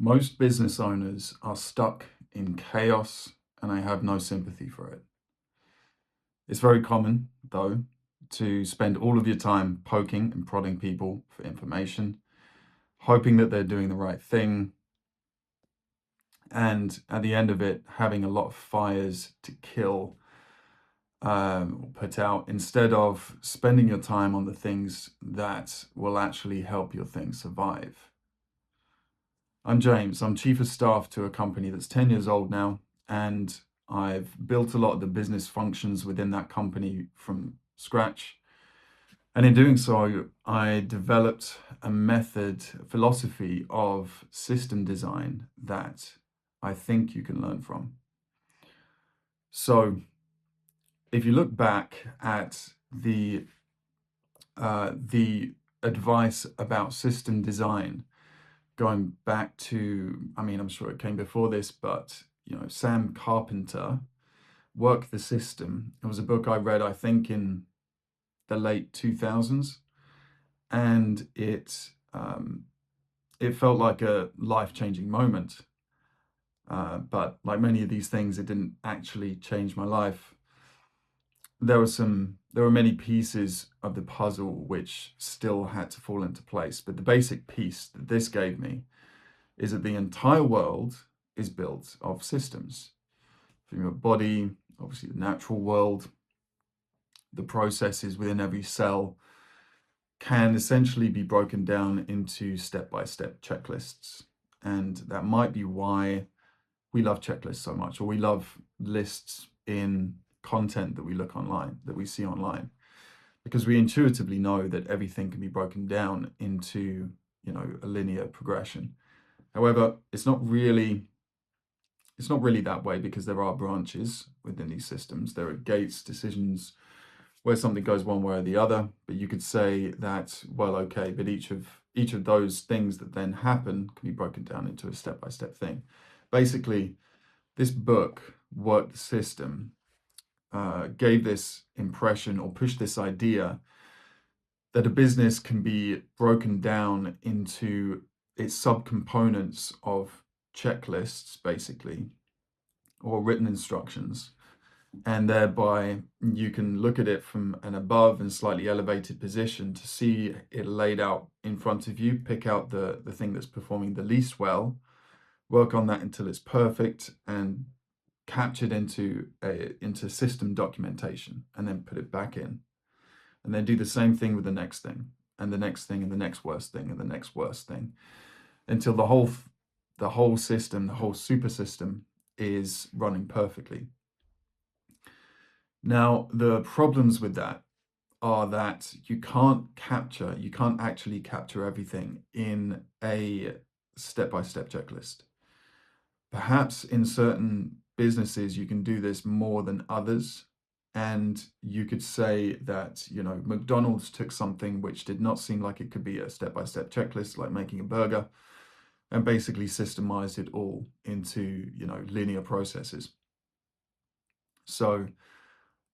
Most business owners are stuck in chaos and I have no sympathy for it. It's very common, though, to spend all of your time poking and prodding people for information, hoping that they're doing the right thing, and at the end of it, having a lot of fires to kill or put out instead of spending your time on the things that will actually help your thing survive. I'm James. I'm chief of staff to a company that's 10 years old now, and I've built a lot of the business functions within that company from scratch. And in doing so, I developed a method, a philosophy of system design that I think you can learn from. So if you look back at the advice about system design, going back to, I'm sure it came before this, but Sam Carpenter, Work the System. It was a book I read, I think, in the late 2000s, and it felt like a life-changing moment. But like many of these things, it didn't actually change my life. There were many pieces of the puzzle which still had to fall into place, but the basic piece that this gave me is that the entire world is built of systems. From your body, obviously the natural world, the processes within every cell can essentially be broken down into step-by-step checklists. And that might be why we love checklists so much, or we love lists in content that we look online, that we see online, because we intuitively know that everything can be broken down into, a linear progression. However, it's not really that way, because there are branches within these systems. There are gates, decisions, where something goes one way or the other. But you could say that, well, okay, but each of those things that then happen can be broken down into a step-by-step thing. Basically, this book, Work the System, gave this impression or pushed this idea that a business can be broken down into its subcomponents of checklists, basically, or written instructions. And thereby you can look at it from an above and slightly elevated position to see it laid out in front of you, pick out the thing that's performing the least well, work on that until it's perfect, and capture it into system documentation, and then put it back in. And then do the same thing with the next thing, and the next thing, and the next worst thing, and the next worst thing, until the whole system, the whole super system, is running perfectly. Now, the problems with that are that you can't actually capture everything in a step-by-step checklist. Perhaps in certain businesses, you can do this more than others. And you could say that, McDonald's took something which did not seem like it could be a step-by-step checklist, like making a burger, and basically systemized it all into, linear processes. So,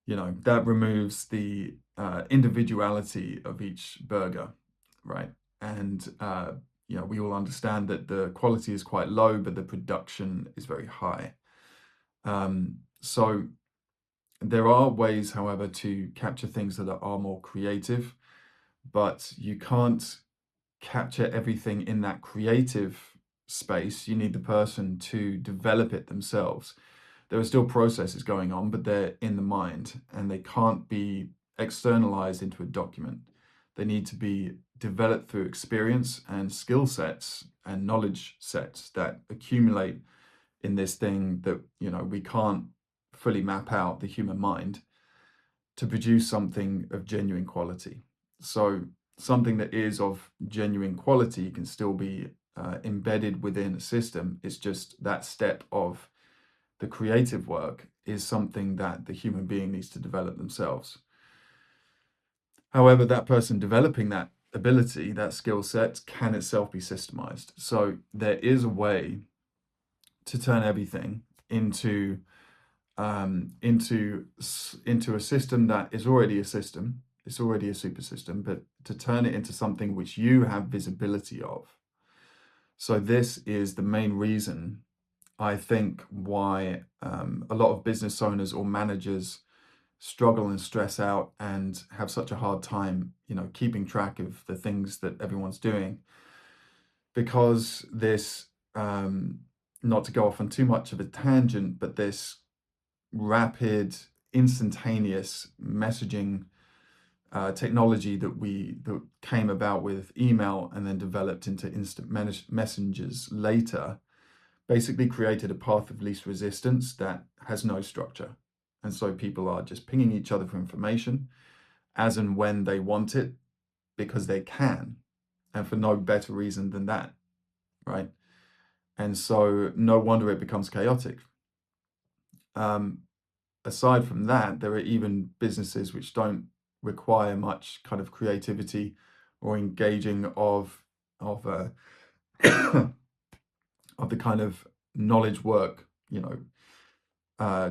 that removes the individuality of each burger, right? And, we all understand that the quality is quite low, but the production is very high. So there are ways, however, to capture things that are more creative, but you can't capture everything in that creative space. You need the person to develop it themselves. There are still processes going on, but they're in the mind, and they can't be externalized into a document. They need to be developed through experience and skill sets and knowledge sets that accumulate in this thing that, we can't fully map out, the human mind, to produce something of genuine quality. So something that is of genuine quality can still be embedded within a system. It's just that step of the creative work is something that the human being needs to develop themselves. However, that person developing that ability, that skill set, can itself be systemized. So there is a way to turn everything into a system that is already a system. It's already a super system, but to turn it into something which you have visibility of. So this is the main reason I think why a lot of business owners or managers struggle and stress out and have such a hard time, keeping track of the things that everyone's doing, because this, not to go off on too much of a tangent, but this rapid, instantaneous messaging technology that came about with email and then developed into instant messengers later basically created a path of least resistance that has no structure. And so people are just pinging each other for information as and when they want it because they can, and for no better reason than that, right? And so no wonder it becomes chaotic. Um, Aside from that, there are even businesses which don't require much kind of creativity or engaging of of the kind of knowledge work,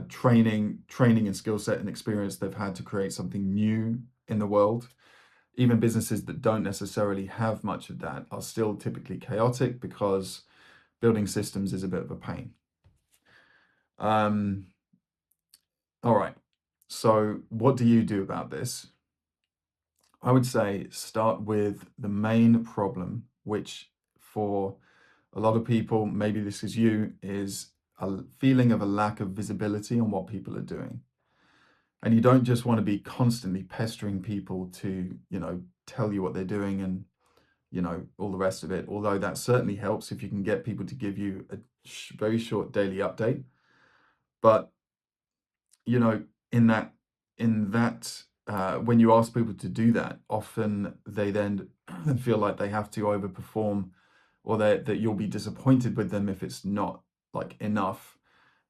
training and skill set and experience they've had to create something new in the world. Even businesses that don't necessarily have much of that are still typically chaotic because building systems is a bit of a pain. Um, all right. So what do you do about this? I would say start with the main problem, which for a lot of people, maybe this is you, is a feeling of a lack of visibility on what people are doing. And you don't just want to be constantly pestering people to, tell you what they're doing and, all the rest of it. Although that certainly helps if you can get people to give you a very short daily update. But, you know, in that, when you ask people to do that, often they then feel like they have to overperform, or that you'll be disappointed with them if it's not like enough.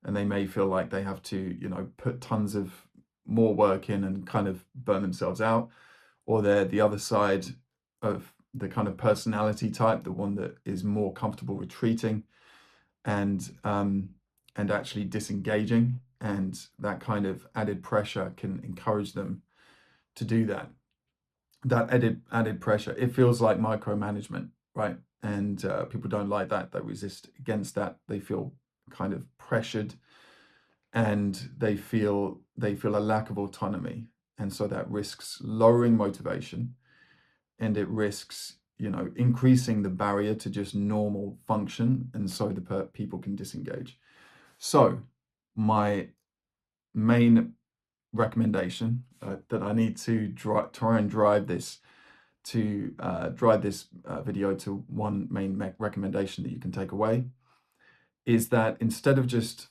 And they may feel like they have to, put tons of more work in and kind of burn themselves out, or they're the other side of the kind of personality type, the one that is more comfortable retreating and actually disengaging, and that kind of added pressure can encourage them to do that. That added pressure, it feels like micromanagement, right? And people don't like that. They resist against that. They feel kind of pressured, and they feel a lack of autonomy, and so that risks lowering motivation, and it risks increasing the barrier to just normal function, and so the people can disengage. So my main recommendation, that I need to try and drive this video to one main recommendation that you can take away, is that instead of just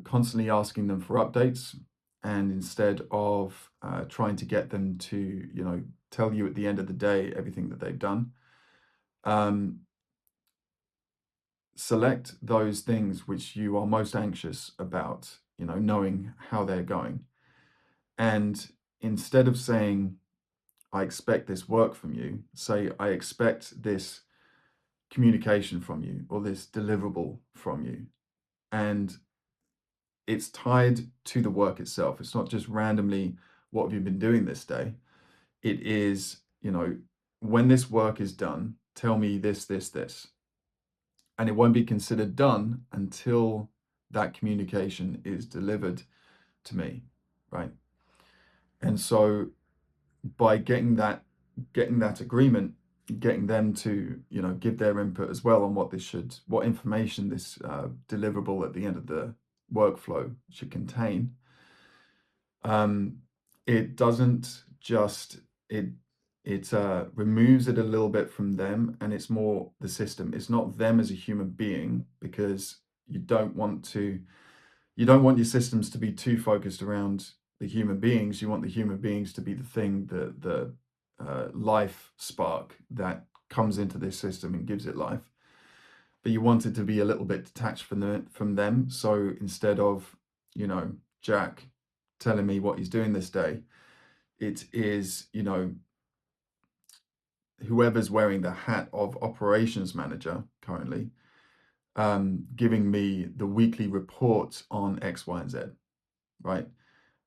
constantly asking them for updates, and instead of trying to get them to tell you at the end of the day everything that they've done, um, select those things which you are most anxious about, knowing how they're going. And instead of saying, I expect this work from you, say, I expect this communication from you, or this deliverable from you. And it's tied to the work itself. It's not just randomly, what have you been doing this day? It is, when this work is done, tell me this, this, this. And it won't be considered done until that communication is delivered to me, right? And so by getting that agreement, getting them to give their input as well on what information this deliverable at the end of the workflow should contain. It doesn't just it removes it a little bit from them, and it's more the system. It's not them as a human being, because you don't want your systems to be too focused around the human beings. You want the human beings to be the thing, the life spark that comes into this system and gives it life. But you want it to be a little bit detached from them. So instead of, Jack telling me what he's doing this day, it is, whoever's wearing the hat of operations manager currently, giving me the weekly report on X, Y, and Z, right?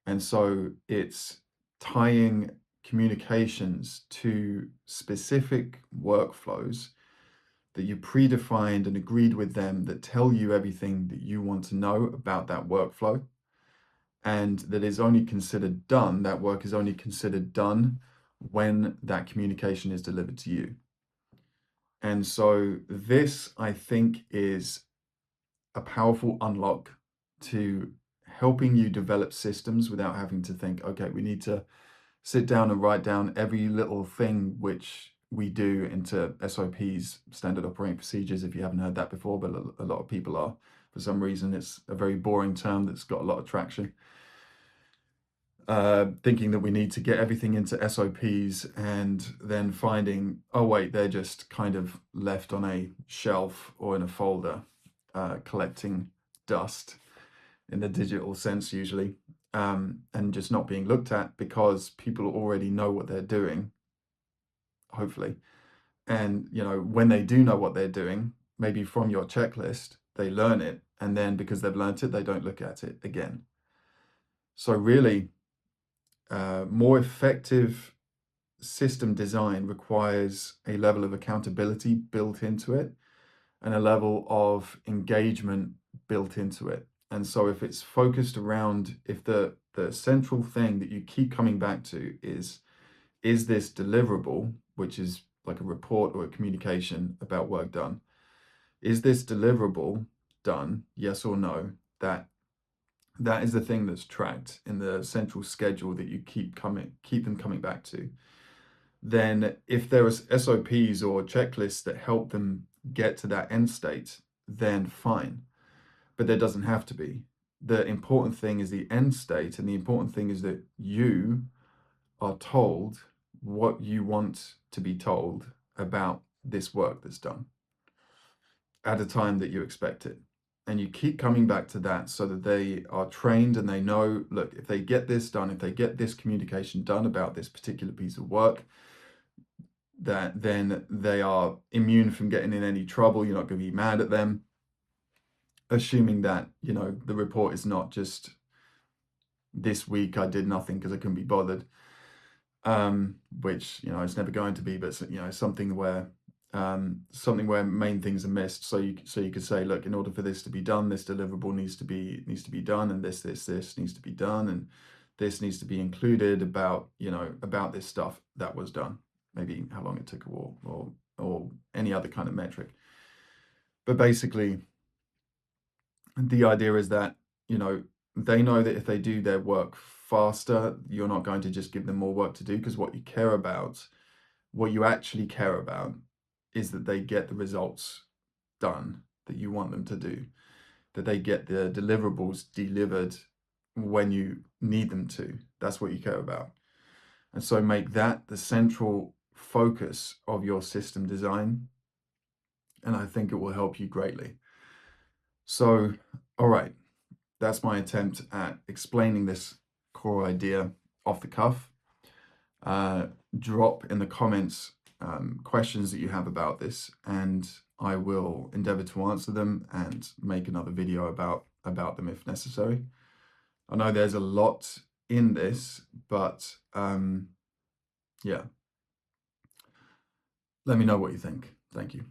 And so it's tying communications to specific workflows that you predefined and agreed with them that tell you everything that you want to know about that workflow, and that is only considered done, that work is only considered done when that communication is delivered to you. And so this, I think, is a powerful unlock to helping you develop systems without having to think, okay, we need to sit down and write down every little thing which we do into SOPs, standard operating procedures, if you haven't heard that before, but a lot of people are. For some reason, it's a very boring term that's got a lot of traction. Thinking that we need to get everything into SOPs and then finding, oh wait, they're just kind of left on a shelf or in a folder, collecting dust in the digital sense usually, and just not being looked at because people already know what they're doing, hopefully. And, you know, when they do know what they're doing, maybe from your checklist, they learn it. And then because they've learned it, they don't look at it again. So really, more effective system design requires a level of accountability built into it and a level of engagement built into it. And so if it's focused around, if the central thing that you keep coming back to is this deliverable, which is like a report or a communication about work done, is this deliverable done, yes or no? That is the thing that's tracked in the central schedule that you keep them coming back to. Then if there is SOPs or checklists that help them get to that end state, then fine. But there doesn't have to be. The important thing is the end state, and the important thing is that you are told what you want to be told about this work that's done at a time that you expect it. And you keep coming back to that so that they are trained and they know, look, if they get this done, if they get this communication done about this particular piece of work, that then they are immune from getting in any trouble. You're not going to be mad at them, assuming that, you know, the report is not just this week I did nothing because I couldn't be bothered, which, you know, it's never going to be, but, you know, something where main things are missed. So you could say, look, in order for this to be done, this deliverable needs to be done, and this needs to be done, and this needs to be included about, you know, about this stuff that was done, maybe how long it took, or any other kind of metric. But basically, the idea is that, you know, they know that if they do their work faster, you're not going to just give them more work to do, because what you actually care about is that they get the results done that you want them to do, that they get the deliverables delivered when you need them to. That's what you care about. And so make that the central focus of your system design, and I think it will help you greatly. So, all right, that's my attempt at explaining this core idea off the cuff. Drop in the comments questions that you have about this, and I will endeavor to answer them and make another video about them if necessary. I know there's a lot in this, but yeah, let me know what you think. Thank you.